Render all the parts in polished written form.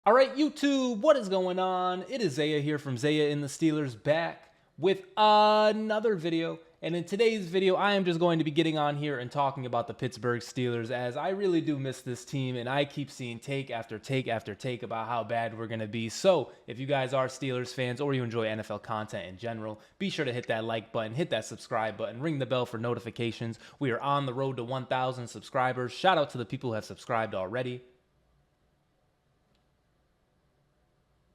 All right, YouTube, what is going on? It is Zaya here from Zaya&TheSteelers back with another video. And in today's video, I am just going to be getting on here and talking about the Pittsburgh Steelers, as I really do miss this team and I keep seeing take after take after take about how bad we're going to be. So if you guys are Steelers fans or you enjoy NFL content in general, be sure to hit that like button, hit that subscribe button, ring the bell for notifications. We are on the road to 1,000 subscribers. Shout out to the people who have subscribed already.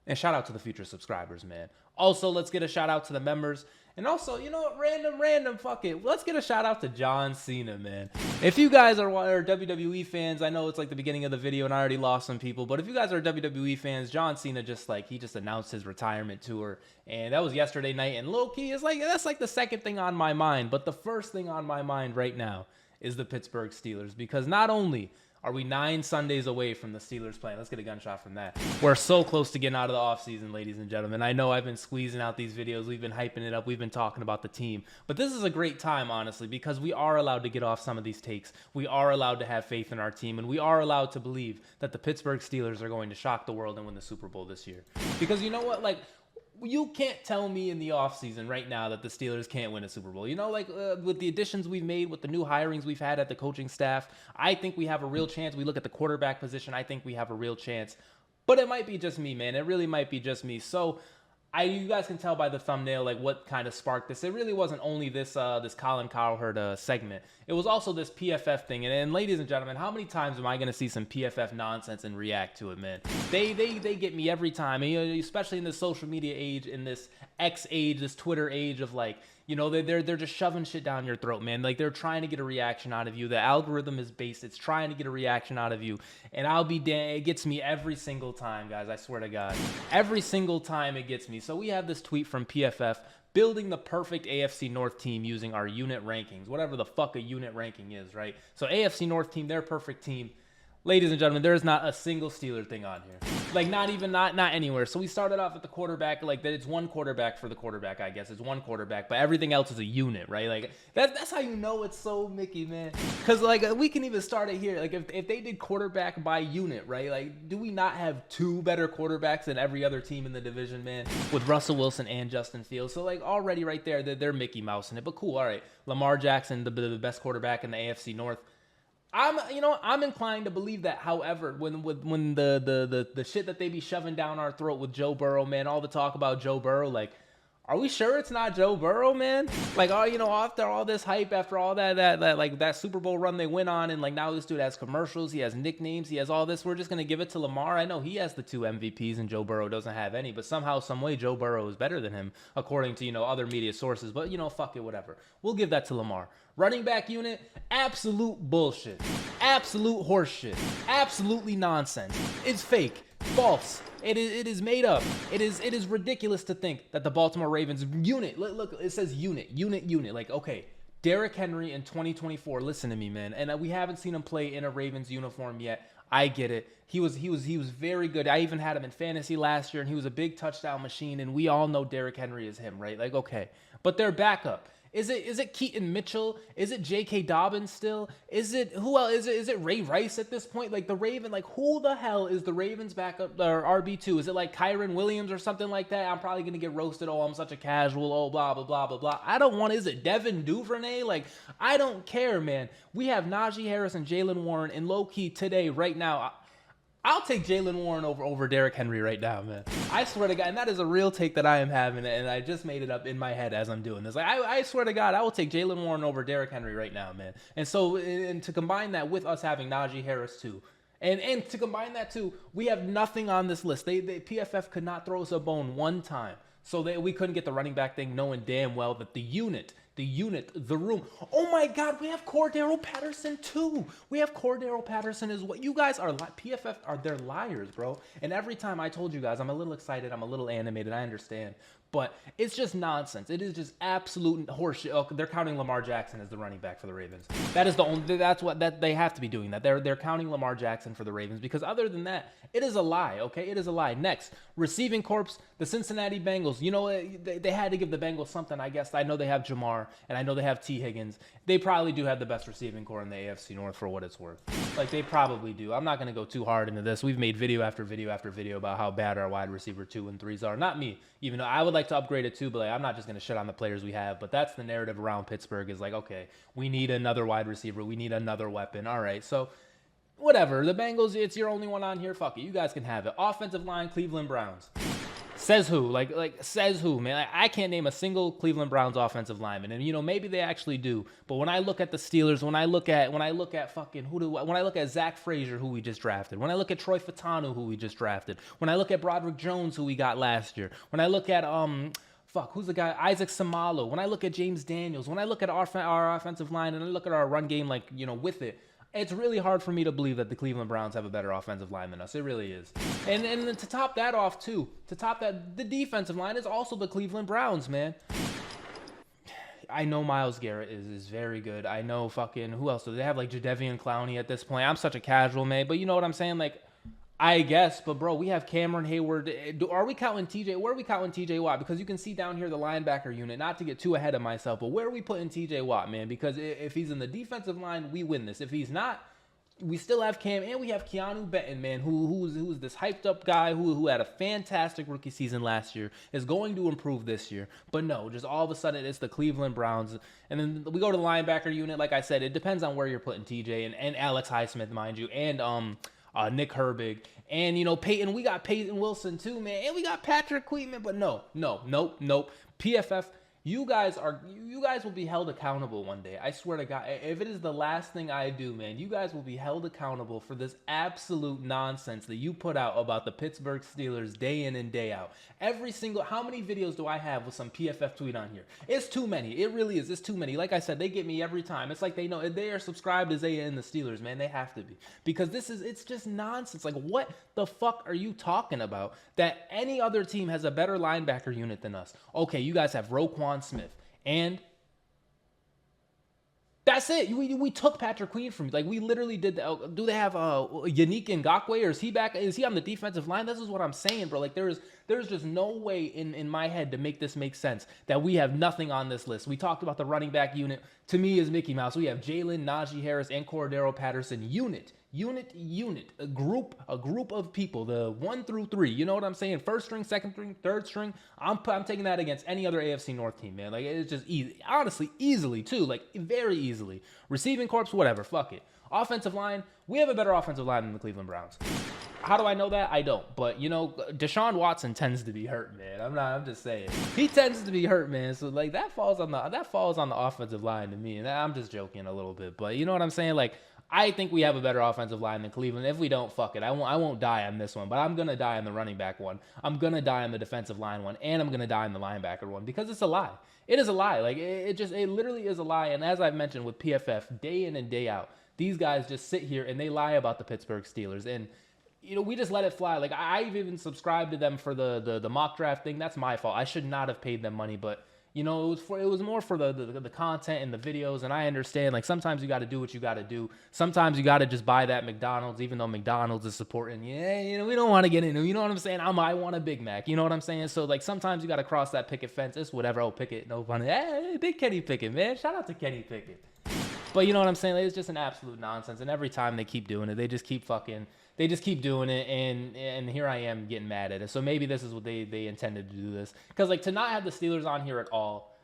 And shout out to the future subscribers, man. Also, let's get a shout out to the members. And also, you know what? Random, fuck it. Let's get a shout out to John Cena, man. If you guys are WWE fans, I know it's like the beginning of the video and I already lost some people, but if you guys are WWE fans, John Cena he just announced his retirement tour. And that was yesterday night. And low-key, that's like the second thing on my mind. But the first thing on my mind right now is the Pittsburgh Steelers. Because not only are we 9 Sundays away from the Steelers playing? Let's get a gunshot from that. We're so close to getting out of the offseason, ladies and gentlemen. I know I've been squeezing out these videos. We've been hyping it up. We've been talking about the team. But this is a great time, honestly, because we are allowed to get off some of these takes. We are allowed to have faith in our team, and we are allowed to believe that the Pittsburgh Steelers are going to shock the world and win the Super Bowl this year. Because you know what? You can't tell me in the offseason right now that the Steelers can't win a Super Bowl. You know, with the additions we've made, with the new hirings we've had at the coaching staff, I think we have a real chance. We look at the quarterback position, I think we have a real chance. But it might be just me, man. It really might be just me. So you guys can tell by the thumbnail what kind of sparked this. It really wasn't only this Colin Cowherd segment. It was also this PFF thing. And ladies and gentlemen, how many times am I going to see some PFF nonsense and react to it, man? They get me every time, and, especially in this social media age, in this X age, this Twitter age of they're just shoving shit down your throat, man. They're trying to get a reaction out of you. The algorithm is based. It's trying to get a reaction out of you. And I'll be damn, it gets me every single time, guys. I swear to God. Every single time it gets me. So we have this tweet from PFF, building the perfect AFC North team using our unit rankings. Whatever the fuck a unit ranking is, right? So AFC North team, their perfect team. Ladies and gentlemen, there is not a single Steeler thing on here. Not anywhere. So we started off at the quarterback, that it's one quarterback for the quarterback, I guess. It's one quarterback, but everything else is a unit, right? That's how you know it's so Mickey, man. Because, we can even start it here. If they did quarterback by unit, right? Do we not have 2 better quarterbacks than every other team in the division, man? With Russell Wilson and Justin Fields. So, already right there, they're Mickey Mouse in it. But cool, all right. Lamar Jackson, the best quarterback in the AFC North. I'm inclined to believe that. However, when the shit that they be shoving down our throat with Joe Burrow, man, all the talk about Joe Burrow, are we sure it's not Joe Burrow, man? After all this hype, after all that Super Bowl run they went on, and now this dude has commercials, he has nicknames, he has all this. We're just gonna give it to Lamar. I know he has the 2 MVPs and Joe Burrow doesn't have any, but somehow, some way, Joe Burrow is better than him, according to other media sources. But fuck it, whatever. We'll give that to Lamar. Running back unit, absolute bullshit, absolute horseshit, absolutely nonsense. It's fake, false. It is made up. It is ridiculous to think that the Baltimore Ravens unit, look, it says unit. Okay, Derrick Henry in 2024. Listen to me, man. And we haven't seen him play in a Ravens uniform yet. I get it. He was very good. I even had him in fantasy last year, and he was a big touchdown machine. And we all know Derrick Henry is him, right? Okay, but their backup. Is it Keaton Mitchell? Is it J.K. Dobbins still? Is it who else? Is it Ray Rice at this point? The Raven, who the hell is the Ravens backup or RB2? Is it Kyron Williams or something like that? I'm probably gonna get roasted. Oh, I'm such a casual. Oh, blah blah blah blah blah. I don't want. Is it Devin Duvernay? I don't care, man. We have Najee Harris and Jaylen Warren, and low key today, right now. I'll take Jaylen Warren over Derrick Henry right now, man. I swear to God, and that is a real take that I am having, and I just made it up in my head as I'm doing this. I swear to God, I will take Jaylen Warren over Derrick Henry right now, man. And so, and to combine that with us having Najee Harris too, and to combine that too, we have nothing on this list. PFF could not throw us a bone one time, so we couldn't get the running back thing, knowing damn well that the room. Oh my God, we have Cordero Patterson too. We have Cordero Patterson as what you guys are. PFF they're liars, bro. And every time I told you guys, I'm a little excited, I'm a little animated. I understand, but it's just nonsense. It is just absolute horseshit. Oh, they're counting Lamar Jackson as the running back for the Ravens. That is the only. That's what they have to be doing. That they're counting Lamar Jackson for the Ravens, because other than that, it is a lie. Okay, it is a lie. Next, receiving corps, the Cincinnati Bengals. They had to give the Bengals something. I guess I know they have Jamar. Lamar, and I know they have T. Higgins. They probably do have the best receiving core in the AFC North for what it's worth. Like, they probably do. I'm not going to go too hard into this. We've made video after video after video about how bad our wide receiver 2 and 3s are. Not me, even though I would like to upgrade it too, but like, I'm not just going to shit on the players we have. But that's the narrative around Pittsburgh is like, okay, we need another wide receiver. We need another weapon. All right, so whatever. The Bengals, it's your only one on here. Fuck it. You guys can have it. Offensive line, Cleveland Browns. Says who? Like says who, man? Like, I can't name a single Cleveland Browns offensive lineman, and you know maybe they actually do. But when I look at the Steelers, when I look at fucking when I look at Zach Frazier, who we just drafted, when I look at Troy Fautanu, who we just drafted, when I look at Broderick Jones, who we got last year, when I look at who's the guy? Isaac Samalo. When I look at James Daniels, when I look at our offensive line, and I look at our run game, like with it. It's really hard for me to believe that the Cleveland Browns have a better offensive line than us. It really is. And to top that off, too, the defensive line is also the Cleveland Browns, man. I know Myles Garrett is very good. I know who else? Do they have, like, Jadeveon Clowney at this point? I'm such a casual, man. But you know what I'm saying? Like, I guess. But, bro, we have Cameron Hayward. Are we counting TJ? Where are we counting TJ Watt? Because you can see down here the linebacker unit. Not to get too ahead of myself, but where are we putting TJ Watt, man? Because if he's in the defensive line, we win this. If he's not, we still have Cam, and we have Keanu Benton, man, who's this hyped up guy who had a fantastic rookie season last year, is going to improve this year. But no, just all of a sudden it's the Cleveland Browns. And then we go to the linebacker unit. Like I said, it depends on where you're putting TJ and Alex Highsmith, mind you, and Nick Herbig, and Peyton. We got Peyton Wilson too, man, and we got Patrick Queetman. But nope. PFF, you guys will be held accountable one day. I swear to God, if it is the last thing I do, man, you guys will be held accountable for this absolute nonsense that you put out about the Pittsburgh Steelers day in and day out. How many videos do I have with some PFF tweet on here? It's too many. It really is. It's too many. Like I said, they get me every time. It's like they know they are subscribed to Zaya&TheSteelers, man. They have to be. Because it's just nonsense. Like, what the fuck are you talking about that any other team has a better linebacker unit than us? Okay, you guys have Roquan Smith, and that's it. We took Patrick Queen from you. Like, we literally did that. Do they have Yannick Ngakoue, or is he back? Is he on the defensive line? This is what I'm saying, bro. Like, there's just no way in my head to make this make sense that we have nothing on this list. We talked about the running back unit. To me, is Mickey Mouse. We have Jalen, Najee Harris, and Cordero Patterson. Unit, a group of people, the 1 through 3. You know what I'm saying? First string, second string, third string. I'm taking that against any other AFC North team, man. Like, it's just easy. Honestly, easily too. Like, very easily. Receiving corps, whatever. Fuck it. Offensive line, we have a better offensive line than the Cleveland Browns. How do I know that? I don't. But, Deshaun Watson tends to be hurt, man. I'm just saying. He tends to be hurt, man. So, like, that falls on the offensive line to me. And I'm just joking a little bit. But you know what I'm saying? Like, I think we have a better offensive line than Cleveland. If we don't, fuck it. I won't die on this one, but I'm going to die on the running back one. I'm going to die on the defensive line one, and I'm going to die on the linebacker one because it's a lie. It is a lie. Like, it literally is a lie. And as I've mentioned with PFF, day in and day out, these guys just sit here and they lie about the Pittsburgh Steelers. And, we just let it fly. Like, I've even subscribed to them for the mock draft thing. That's my fault. I should not have paid them money, but it was more for the content and the videos, and I understand, like, sometimes you got to do what you got to do. Sometimes you got to just buy that McDonald's, even though McDonald's is supporting, we don't want to get into, you know what I'm saying? I want a Big Mac, you know what I'm saying? So, like, sometimes you got to cross that picket fence. It's whatever. Oh, Pickett, no fun. Hey, big Kenny Pickett, man. Shout out to Kenny Pickett. But you know what I'm saying? Like, it's just an absolute nonsense, and every time they keep doing it, they just keep doing it, and here I am getting mad at it. So maybe this is what they intended to do this. Because, like, to not have the Steelers on here at all,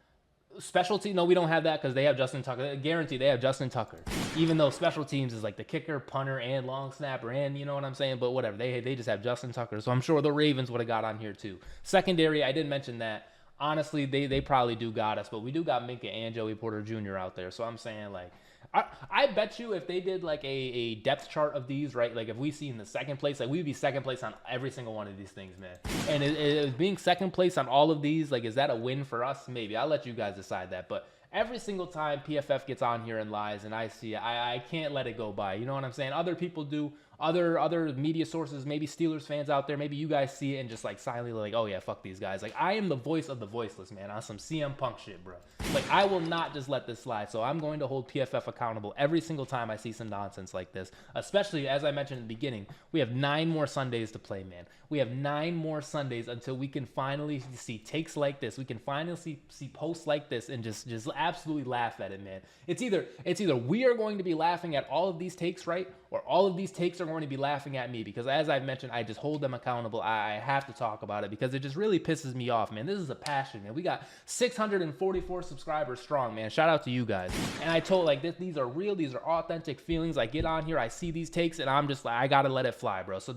specialty, no, we don't have that because they have Justin Tucker. Guaranteed they have Justin Tucker. Even though special teams is like the kicker, punter, and long snapper, and you know what I'm saying? But whatever, they just have Justin Tucker. So I'm sure the Ravens would have got on here too. Secondary, I didn't mention that. Honestly, they probably do got us, but we do got Minka and Joey Porter Jr. out there. So I'm saying, like, I bet you if they did like a depth chart of these, right? Like, if we see in the second place, like, we'd be second place on every single one of these things, man. And it being second place on all of these, like, is that a win for us? Maybe. I'll let you guys decide that. But every single time PFF gets on here and lies and I see it, I can't let it go by. You know what I'm saying? Other people do. Other media sources, maybe Steelers fans out there, maybe you guys see it and just, like, silently like, oh yeah, fuck these guys. Like, I am the voice of the voiceless, man, on some CM Punk shit, bro. Like, I will not just let this slide. So I'm going to hold PFF accountable every single time I see some nonsense like this, especially as I mentioned in the beginning, we have 9 more Sundays to play, man. We have 9 more Sundays until we can finally see takes like this. We can finally see posts like this and just absolutely laugh at it, man. It's either we are going to be laughing at all of these takes, right? Or all of these takes are going to be laughing at me, because as I've mentioned, I just hold them accountable. I have to talk about it because it just really pisses me off, man. This is a passion, man. We got 644 subscribers strong, man. Shout out to you guys. And I told, like, these are real, these are authentic feelings. I get on here, I see these takes, and I'm just like, I gotta let it fly, bro. So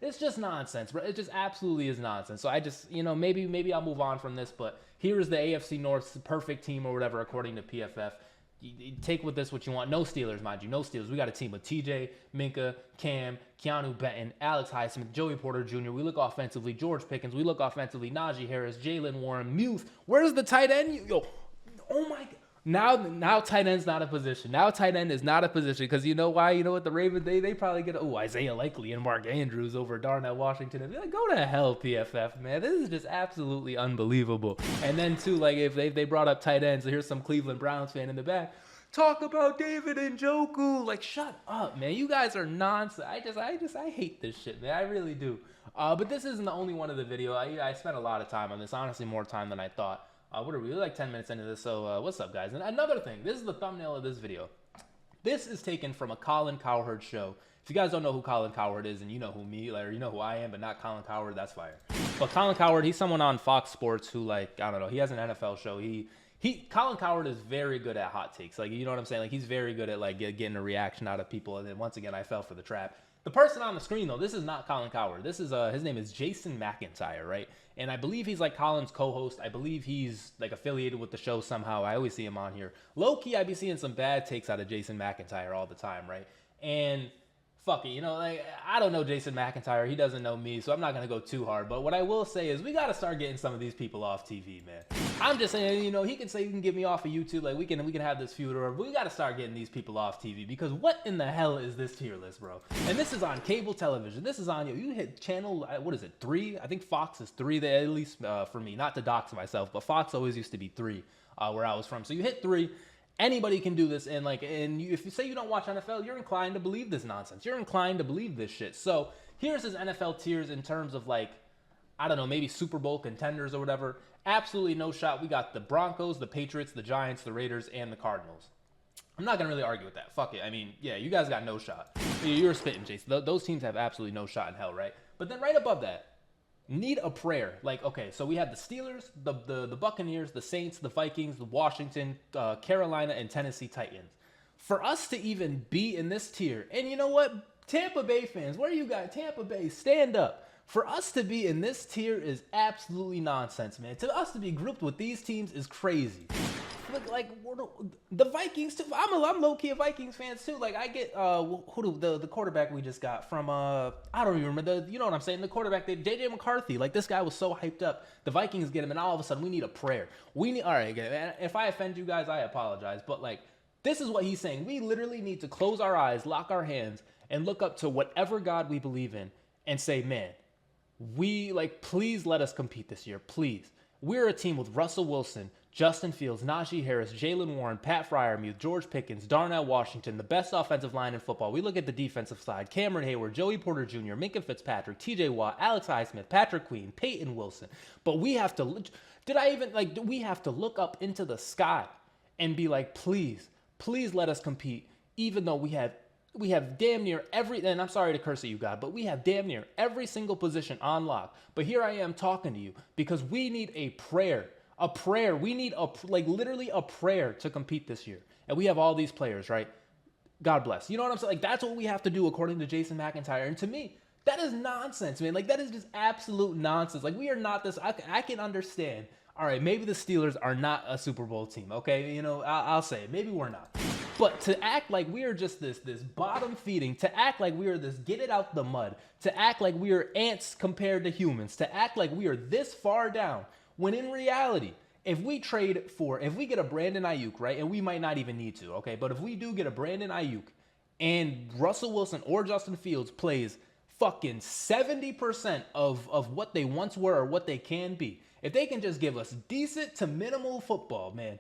it's just nonsense, bro. It just absolutely is nonsense. So I just, maybe I'll move on from this, but here is the AFC North's perfect team or whatever, according to PFF. You take with this what you want. No Steelers, mind you. No Steelers. We got a team with TJ, Minka, Cam, Keanu Benton, Alex Highsmith, Joey Porter Jr. We look offensively. George Pickens. We look offensively. Najee Harris, Jalen Warren, Muth. Where's the tight end? Yo, oh my God. Now tight end's not a position. Now tight end is not a position, because you know why? You know what? The Ravens, they probably get, Isaiah Likely and Mark Andrews over Darnell Washington. And be like, go to hell, PFF, man. This is just absolutely unbelievable. And then, too, like, if they brought up tight ends, so here's some Cleveland Browns fan in the back. Talk about David Njoku. Like, shut up, man. You guys are nonsense. I hate this shit, man. I really do. But this isn't the only one of the video. I spent a lot of time on this. Honestly, more time than I thought. What are we? We're like 10 minutes into this, so what's up, guys? And another thing, this is the thumbnail of this video. This is taken from a Colin Cowherd show. If you guys don't know who Colin Cowherd is, and you know who me, or you know who I am, but not Colin Cowherd, that's fire. But Colin Cowherd, he's someone on Fox Sports who, like, I don't know, he has an NFL show. Colin Cowherd is very good at hot takes. Like, you know what I'm saying? Like, he's very good at, like, getting a reaction out of people. And then once again, I fell for the trap. The person on the screen, though, this is not Colin Cowherd. This is his name is Jason McIntyre, right? And I believe he's like Colin's co-host. I believe he's like affiliated with the show somehow. I always see him on here. Low-key, I be seeing some bad takes out of Jason McIntyre all the time, right? And fuck it, like, I don't know Jason McIntyre. He doesn't know me, so I'm not going to go too hard. But what I will say is we got to start getting some of these people off TV, man. I'm just saying, he can say you can get me off of YouTube. Like, we can have this feud, or we got to start getting these people off TV, because what in the hell is this tier list, bro? And this is on cable television. This is on, you hit channel, what is it, 3? I think Fox is 3, at least for me. Not to dox myself, but Fox always used to be 3 where I was from. So you hit 3. Anybody can do this, and if you say you don't watch NFL, you're inclined to believe this nonsense. You're inclined to believe this shit. So here's his NFL tiers in terms of, like, I don't know, maybe Super Bowl contenders or whatever. Absolutely no shot. We got the Broncos, the Patriots, the Giants, the Raiders, and the Cardinals. I'm not going to really argue with that. Fuck it. I mean, yeah, you guys got no shot. You're spitting, Jason. Those teams have absolutely no shot in hell, right? But then right above that, need a prayer. Like, okay, so we have the Steelers, the Buccaneers, the Saints, the Vikings, the Washington, Carolina, and Tennessee Titans. For us to even be in this tier, and you know what? Tampa Bay fans, where you got Tampa Bay, stand up. For us to be in this tier is absolutely nonsense, man. To us to be grouped with these teams is crazy. Like the Vikings too. I'm low key a Vikings fan too. Like, I get the quarterback we just got from I don't even remember you know what I'm saying, the quarterback, JJ McCarthy. Like, this guy was so hyped up. The Vikings get him, and all of a sudden we need a prayer. All right, if I offend you guys, I apologize. But, like, this is what he's saying. We literally need to close our eyes, lock our hands, and look up to whatever God we believe in, and say, man, please let us compete this year, please. We're a team with Russell Wilson, Justin Fields, Najee Harris, Jalen Warren, Pat Freiermuth, George Pickens, Darnell Washington, the best offensive line in football. We look at the defensive side: Cameron Hayward, Joey Porter Jr., Minka Fitzpatrick, TJ Watt, Alex Highsmith, Patrick Queen, Peyton Wilson. But we have to, we have to look up into the sky and be like, please let us compete, even though we have damn near every, and I'm sorry to curse at you, God, but we have damn near every single position on lock. But here I am talking to you because we need a prayer. We need literally a prayer to compete this year. And we have all these players, right? God bless. You know what I'm saying? Like, that's what we have to do according to Jason McIntyre. And to me, that is nonsense, man. Like, that is just absolute nonsense. Like, we are not this. I can understand. All right, maybe the Steelers are not a Super Bowl team, okay? I'll say it. Maybe we're not. But to act like we are just this bottom feeding, to act like we are this get it out the mud, to act like we are ants compared to humans, to act like we are this far down, when in reality, if we get a Brandon Ayuk, right, and we might not even need to, okay, but if we do get a Brandon Ayuk and Russell Wilson or Justin Fields plays fucking 70% of what they once were or what they can be, if they can just give us decent to minimal football, man,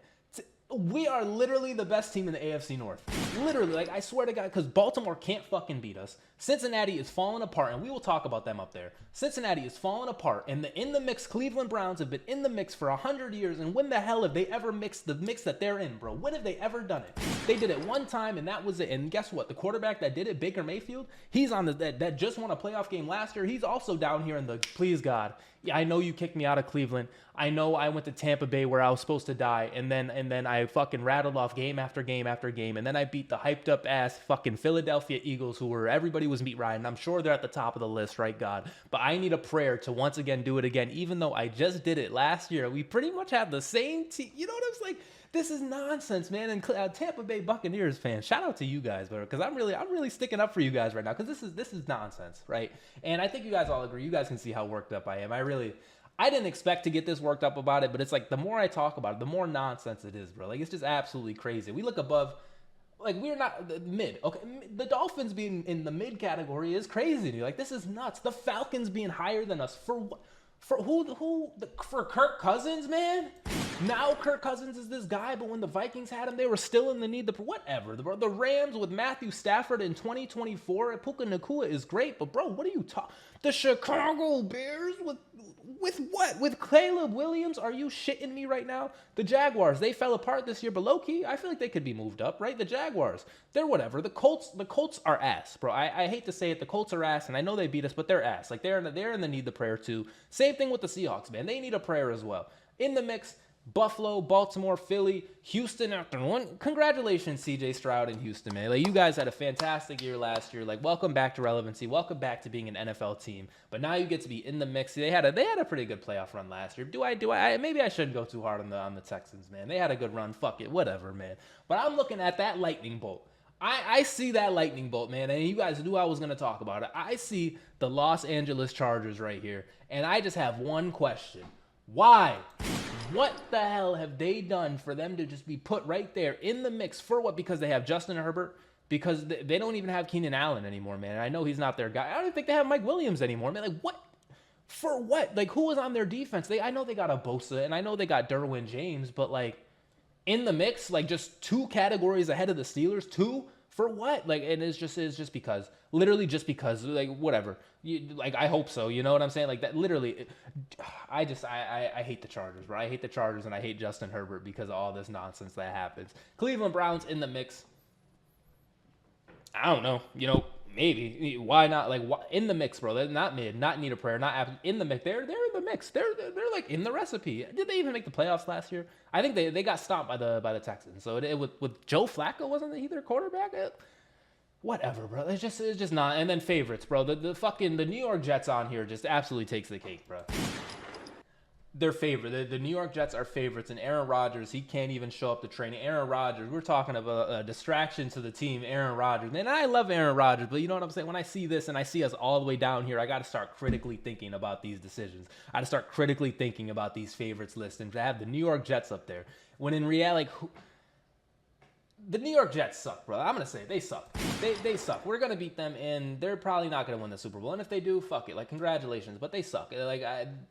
We are literally the best team in the AFC North. Literally, like, I swear to God, because Baltimore can't fucking beat us. Cincinnati is falling apart, and we will talk about them up there. Cincinnati is falling apart, and the in the mix Cleveland Browns have been in the mix for 100 years, and when the hell have they ever mixed the mix that they're in, bro? When have they ever done it? They did it one time, and that was it. And guess what? The quarterback that did it, Baker Mayfield, he's on that just won a playoff game last year. He's also down here in the, please God, yeah, I know you kicked me out of Cleveland. I know I went to Tampa Bay where I was supposed to die, and then I fucking rattled off game after game after game, and then I beat the hyped up ass fucking Philadelphia Eagles, who were everybody was meat riding. I'm sure they're at the top of the list, right, God? But I need a prayer to once again do it again, even though I just did it last year. We pretty much have the same team. You know what I'm saying? This is nonsense, man. And Tampa Bay Buccaneers fans, shout out to you guys, bro, because I'm really sticking up for you guys right now, because this is nonsense, right? And I think you guys all agree. You guys can see how worked up I am. I didn't expect to get this worked up about it, but it's like the more I talk about it, the more nonsense it is, bro. Like, it's just absolutely crazy. We look above, like, we're not the mid. Okay, the Dolphins being in the mid category is crazy to me. Like, this is nuts. The Falcons being higher than us for what? For for Kirk Cousins, man? Now Kirk Cousins is this guy, but when the Vikings had him, they were still in the need to, whatever. The Rams with Matthew Stafford in 2024, Puka Nacua is great, but bro, what are you talking? The Chicago Bears with what? With Caleb Williams? Are you shitting me right now? The Jaguars, they fell apart this year, but low-key, I feel like they could be moved up, right? The Jaguars, they're whatever. The Colts are ass, bro. I hate to say it, the Colts are ass, and I know they beat us, but they're ass. Like, they're in the need the prayer too. Same thing with the Seahawks, man. They need a prayer as well. In the mix, Buffalo, Baltimore, Philly, Houston after one. Congratulations, CJ Stroud and Houston, man. Like, you guys had a fantastic year last year. Like, welcome back to relevancy. Welcome back to being an NFL team. But now you get to be in the mix. They had a pretty good playoff run last year. Do I maybe I shouldn't go too hard on the Texans, man. They had a good run. Fuck it, whatever, man. But I'm looking at that lightning bolt. I see that lightning bolt, man, and you guys knew I was going to talk about it. I see the Los Angeles Chargers right here, and I just have one question. Why? What the hell have they done for them to just be put right there in the mix? For what? Because they have Justin Herbert? Because they don't even have Keenan Allen anymore, man. I know he's not their guy. I don't even think they have Mike Williams anymore, man. Like, what? For what? Like, who was on their defense? I know they got a Bosa, and I know they got Derwin James, but, like, in the mix, like, just two categories ahead of the Steelers? Two? For what? Like, and it's just because. Literally just because. Like, whatever. Like, I hope so. You know what I'm saying? Like, that literally. I hate the Chargers, bro. I hate the Chargers, and I hate Justin Herbert because of all this nonsense that happens. Cleveland Browns in the mix. I don't know. You know, maybe. Why not? Like, in the mix, bro. They're not mid, not need a prayer, not in the mix. They're in the mix. They're like in the recipe. Did they even make the playoffs last year? I think they got stomped by the Texans. So with Joe Flacco, wasn't he their quarterback? Whatever, bro. It's just not. And then favorites, bro. The New York Jets on here just absolutely takes the cake, bro. They're favorite. The New York Jets are favorites, and Aaron Rodgers, he can't even show up to training. Aaron Rodgers, we're talking about a distraction to the team, Aaron Rodgers. Man, I love Aaron Rodgers, but you know what I'm saying? When I see this and I see us all the way down here, I got to start critically thinking about these decisions. I got to start critically thinking about these favorites lists and to have the New York Jets up there. When in reality, the New York Jets suck, bro. I'm going to say they suck. They suck. We're going to beat them, and they're probably not going to win the Super Bowl. And if they do, fuck it. Like, congratulations. But they suck. Like,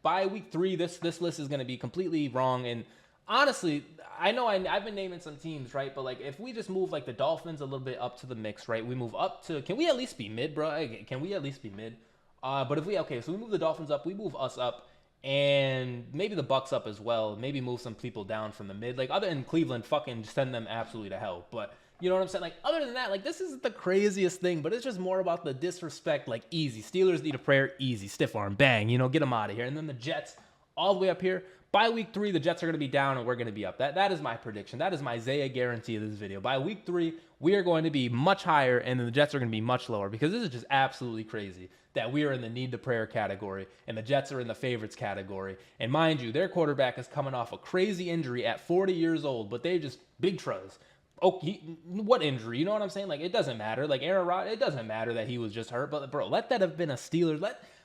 by week 3, this list is going to be completely wrong. And honestly, I know I've been naming some teams, right? But, like, if we just move, like, the Dolphins a little bit up to the mix, right? We move up to – can we at least be mid, bro? Can we at least be mid? But if we – okay, so we move the Dolphins up. We move us up. And maybe the Bucks up as well. Maybe move some people down from the mid. Like, other than Cleveland, fucking send them absolutely to hell. But you know what I'm saying? Like, other than that, like, this isn't the craziest thing, but it's just more about the disrespect. Like, easy. Steelers need a prayer. Easy. Stiff arm. Bang. You know, get them out of here. And then the Jets, all the way up here. By week 3, the Jets are going to be down and we're going to be up. That is my prediction. That is my Zaya guarantee of this video. By week 3, we are going to be much higher and then the Jets are going to be much lower because this is just absolutely crazy that we are in the need to prayer category and the Jets are in the favorites category. And mind you, their quarterback is coming off a crazy injury at 40 years old, but they just big truz. Oh, what injury? You know what I'm saying? Like, it doesn't matter. Like, Aaron Rodgers, it doesn't matter that he was just hurt. But, bro, let that have been a Steelers.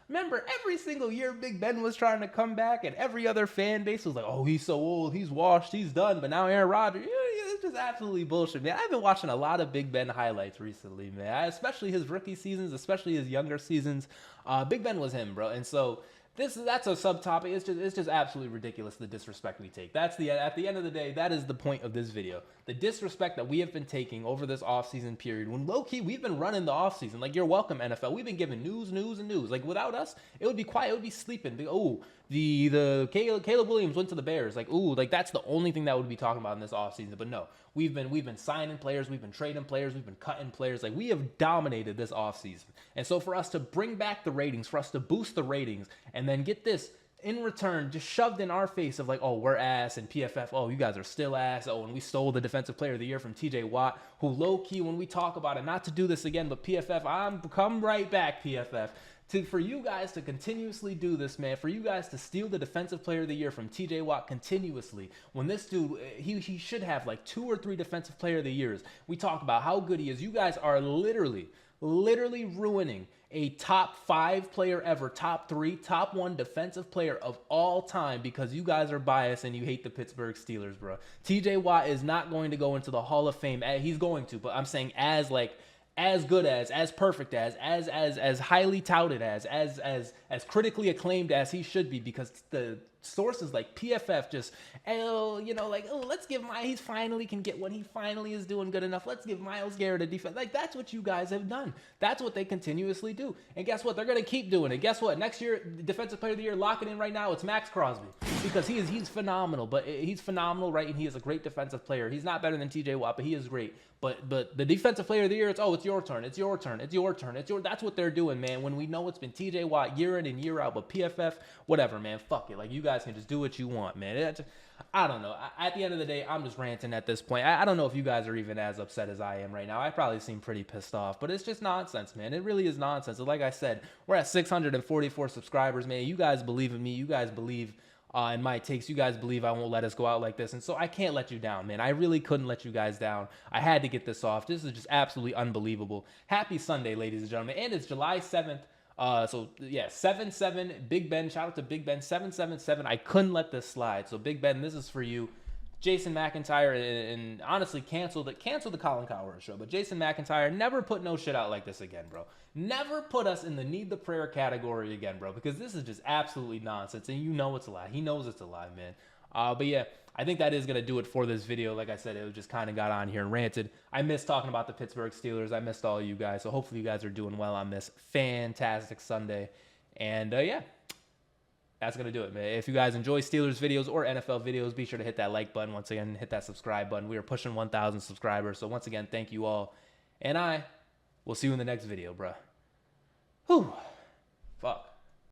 Remember, every single year Big Ben was trying to come back, and every other fan base was like, oh, he's so old, he's washed, he's done. But now Aaron Rodgers, it's just absolutely bullshit, man. I've been watching a lot of Big Ben highlights recently, man. Especially his rookie seasons, especially his younger seasons. Big Ben was him, bro. And so that's a subtopic. It's just absolutely ridiculous, the disrespect we take. At the end of the day, that is the point of this video. The disrespect that we have been taking over this offseason period, when low-key we've been running the offseason. Like, you're welcome, NFL. We've been giving news. Like, without us, it would be quiet. It would be sleeping. The Caleb Williams went to the Bears. Like, like that's the only thing that would be talking about in this offseason. But no, we've been signing players, we've been trading players, we've been cutting players. Like, we have dominated this offseason. And so for us to bring back the ratings, for us to boost the ratings, and then get this in return just shoved in our face of like, oh, we're ass, and PFF, oh, you guys are still ass. Oh, and we stole the defensive player of the year from TJ Watt, who low-key, when we talk about it, not to do this again, but PFF, I'm come right back, PFF. For you guys to continuously do this, man, for you guys to steal the defensive player of the year from TJ Watt continuously, when this dude, he should have like 2 or 3 defensive player of the years. We talk about how good he is. You guys are literally ruining a top 5 player ever, top 3, top 1 defensive player of all time because you guys are biased and you hate the Pittsburgh Steelers, bro. TJ Watt is not going to go into the Hall of Fame. He's going to, but I'm saying as good as perfect as highly touted as critically acclaimed as he should be, because the sources like PFF just, let's give he finally can get what he finally is doing good enough. Let's give Myles Garrett a defense. Like, that's what you guys have done. That's what they continuously do. And guess what? They're going to keep doing it. Guess what? Next year, defensive player of the year, locking in right now, it's Max Crosby, because he's phenomenal, but he's phenomenal, right? And he is a great defensive player. He's not better than TJ Watt, but he is great. But the defensive player of the year, it's your turn. That's what they're doing, man. When we know it's been TJ Watt year in and year out, but PFF, whatever, man, fuck it. Like, you guys can just do what you want, man. I don't know. At the end of the day, I'm just ranting at this point. I don't know if you guys are even as upset as I am right now. I probably seem pretty pissed off, but it's just nonsense, man. It really is nonsense. Like I said, we're at 644 subscribers, man. You guys believe in me. You guys believe in my takes. You guys believe I won't let us go out like this, and so I can't let you down, man. I really couldn't let you guys down. I had to get this off. This is just absolutely unbelievable. Happy Sunday, ladies and gentlemen, and it's July 7th. So yeah, 7-7, Big Ben. Shout out to Big Ben, 777. I couldn't let this slide. So Big Ben, this is for you. Jason McIntyre, and honestly, cancel the Colin Cowherd show. But Jason McIntyre, never put no shit out like this again, bro. Never put us in the need the prayer category again, bro, because this is just absolutely nonsense, and you know it's a lie. He knows it's a lie, man. But yeah, I think that is going to do it for this video. Like I said, it just kind of got on here and ranted. I missed talking about the Pittsburgh Steelers. I missed all of you guys. So hopefully you guys are doing well on this fantastic Sunday. And yeah, that's going to do it, man. If you guys enjoy Steelers videos or NFL videos, be sure to hit that like button. Once again, hit that subscribe button. We are pushing 1,000 subscribers. So once again, thank you all. And I will see you in the next video, bruh. Whew. Fuck.